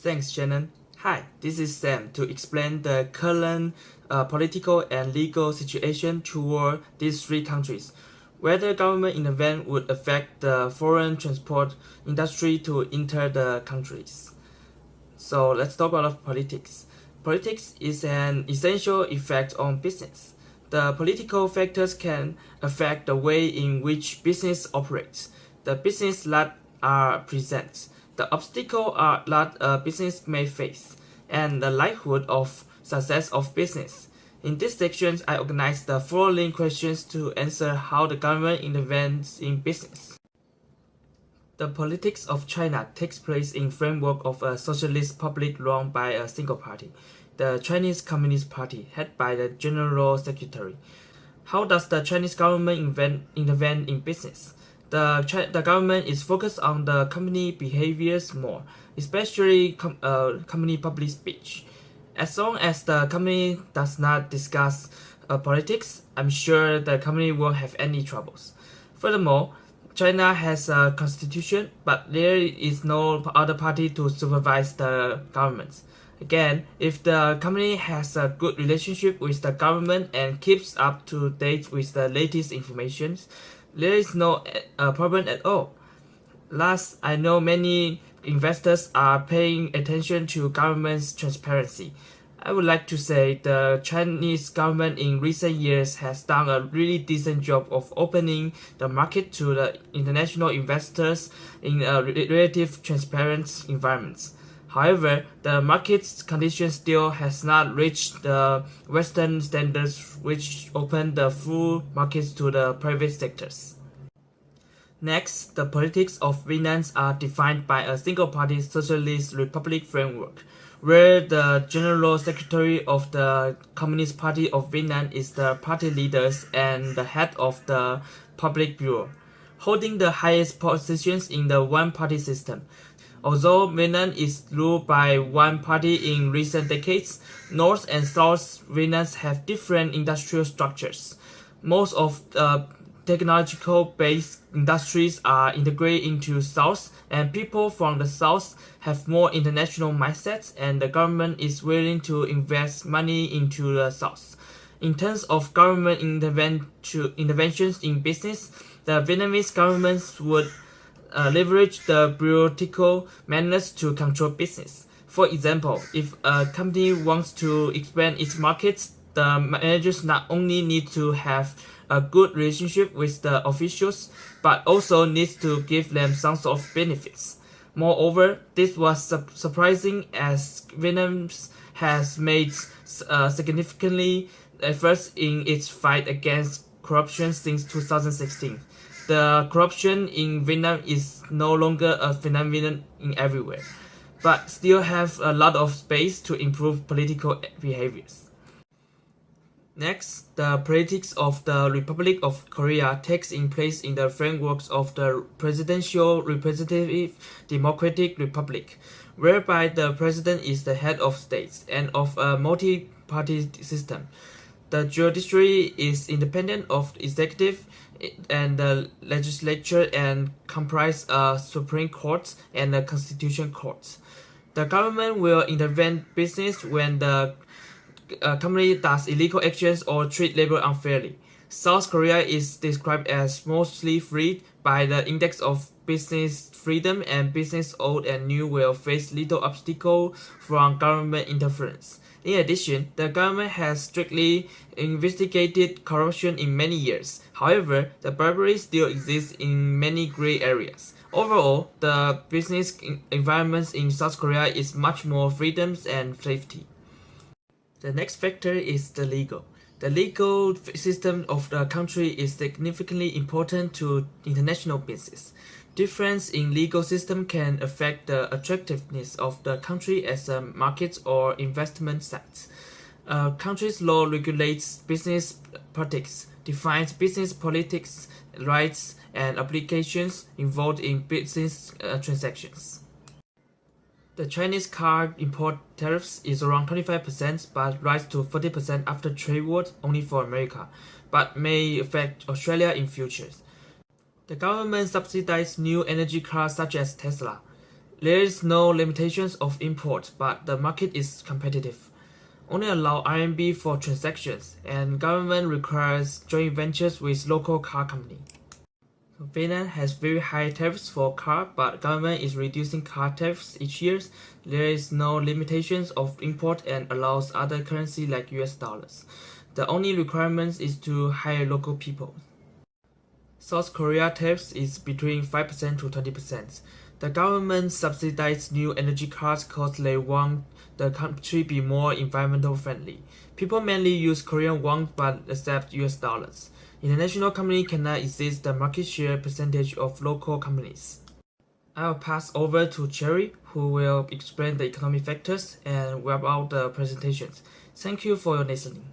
Thanks, Shannon. Hi, this is Sam to explain the current political and legal situation toward these three countries. Whether government intervention would affect the foreign transport industry to enter the countries. So let's talk about politics. Politics is an essential effect on business. The political factors can affect the way in which business operates, the business that are present, the obstacles that a business may face, and the likelihood of success of business. In this section, I organized the following questions to answer how the government intervenes in business. The politics of China takes place in framework of a socialist republic run by a single party, the Chinese Communist Party, headed by the General Secretary. How does the Chinese government intervene in business? The government is focused on the company behaviors more, especially company public speech. As long as the company does not discuss politics, I'm sure the company won't have any troubles. Furthermore, China has a constitution, but there is no other party to supervise the government. Again, if the company has a good relationship with the government and keeps up to date with the latest information, there is no problem at all. Last, I know many investors are paying attention to government's transparency. I would like to say the Chinese government in recent years has done a really decent job of opening the market to the international investors in a relative transparent environment. However, the market condition still has not reached the Western standards which open the full markets to the private sectors. Next, the politics of finance are defined by a single-party socialist republic framework, where the General Secretary of the Communist Party of Vietnam is the party leader and the head of the public bureau, holding the highest positions in the one-party system. Although Vietnam is ruled by one party in recent decades, North and South Vietnam have different industrial structures. Most of the technological-based industries are integrated into South, and people from the South have more international mindsets, and the government is willing to invest money into the South. In terms of government interventions in business, the Vietnamese government would leverage the bureaucratic manners to control business. For example, if a company wants to expand its markets, the managers not only need to have a good relationship with the officials, but also needs to give them some sort of benefits. Moreover, this was surprising as Vietnam has made significantly efforts in its fight against corruption since 2016. The corruption in Vietnam is no longer a phenomenon in everywhere, but still have a lot of space to improve political behaviors. Next, the politics of the Republic of Korea takes in place in the frameworks of the Presidential Representative Democratic Republic, whereby the president is the head of states and of a multi-party system. The judiciary is independent of the executive and the legislature and comprise a Supreme Court and a Constitution Court. The government will intervene business when the company does illegal actions or treat labor unfairly. South Korea is described as mostly free by the Index of Business Freedom, and business old and new will face little obstacle from government interference. In addition, the government has strictly investigated corruption in many years. However, the bribery still exists in many gray areas. Overall, the business environment in South Korea is much more freedom and safety. The next factor is the legal. The legal system of the country is significantly important to international business. Difference in legal system can affect the attractiveness of the country as a market or investment site. A country's law regulates business practice, defines business politics, rights, and obligations involved in business transactions. The Chinese car import tariffs is around 25% but rise to 40% after trade war only for America, but may affect Australia in future. The government subsidizes new energy cars such as Tesla. There is no limitations of import, but the market is competitive. Only allow RMB for transactions, and government requires joint ventures with local car company. Vietnam has very high tariffs for car, but government is reducing car tariffs each year. There is no limitations of import and allows other currency like US dollars. The only requirement is to hire local people. South Korea tariffs is between 5% to 20%. The government subsidizes new energy cars because they want the country be more environmental friendly. People mainly use Korean won but accept US dollars. International company cannot exceed the market share percentage of local companies. I will pass over to Cherry, who will explain the economic factors and wrap up the presentations. Thank you for your listening.